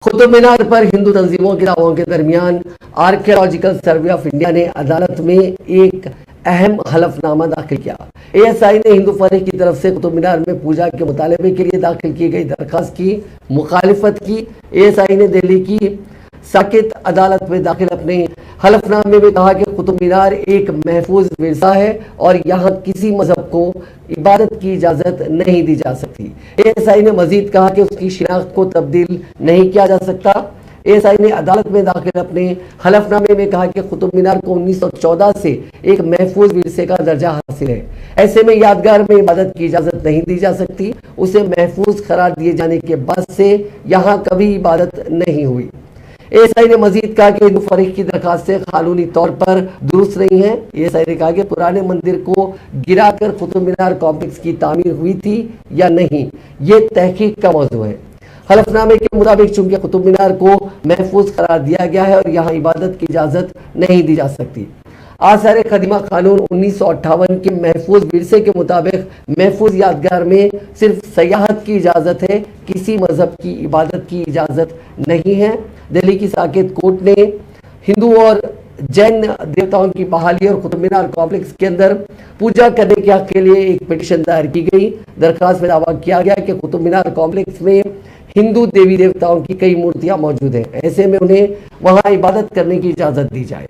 कुतुब मीनार पर हिंदू तंजीमों के दावों के दरमियान आर्कियोलॉजिकल सर्वे ऑफ इंडिया ने अदालत में एक अहम हलफनामा दाखिल किया। एएसआई ने हिंदू फरीक की तरफ से कुतुब मीनार में पूजा के मुतालबे के लिए दाखिल की गई दरखास्त की मुखालिफत की। एएसआई ने दिल्ली की साकेत अदालत में दाखिल अपने हलफनामे में कहा कि कुतुब मीनार एक महफूज विरसा है और यहाँ किसी मजहब को इबादत की इजाज़त नहीं दी जा सकती। एएसआई ने मजीद कहा कि उसकी शिनाख्त को तब्दील नहीं किया जा सकता। एएसआई ने अदालत में दाखिल अपने हलफनामे में कहा कि कुतुब मीनार को 1914 से एक महफूज विरसे का दर्जा हासिल है। ऐसे में यादगार में इबादत की इजाज़त नहीं दी जा सकती। उसे महफूज करार दिए जाने के बाद से यहाँ कभी इबादत नहीं हुई। एएसआई ने मजीद कहा कि हिंदू फरीक की दरखास्त से कानूनी तौर पर दुरुस्त नहीं है। एएसआई ने कहा कि पुराने मंदिर को गिराकर कुतुब मीनार कॉम्प्लेक्स की तामीर हुई थी या नहीं, ये तहकीक का मौजू है। हलफनामे के मुताबिक चूंकि कुतुब मीनार को महफूज करार दिया गया है और यहाँ इबादत की इजाज़त नहीं दी जा सकती। आसार खदीमा कानून 1958 के महफूज विरसे के मुताबिक महफूज यादगार में सिर्फ सयाहत की इजाज़त है, किसी मजहब की इबादत की इजाज़त नहीं है। दिल्ली की साकेत कोर्ट ने हिंदू और जैन देवताओं की बहाली और कुतुब मीनार कॉम्प्लेक्स के अंदर पूजा करने के हक के लिए एक पिटीशन दायर की गई। दरखास्त में दावा किया गया कि कुतुब मीनार कॉम्प्लेक्स में हिंदू देवी देवताओं की कई मूर्तियां मौजूद हैं, ऐसे में उन्हें वहां इबादत करने की इजाज़त दी जाए।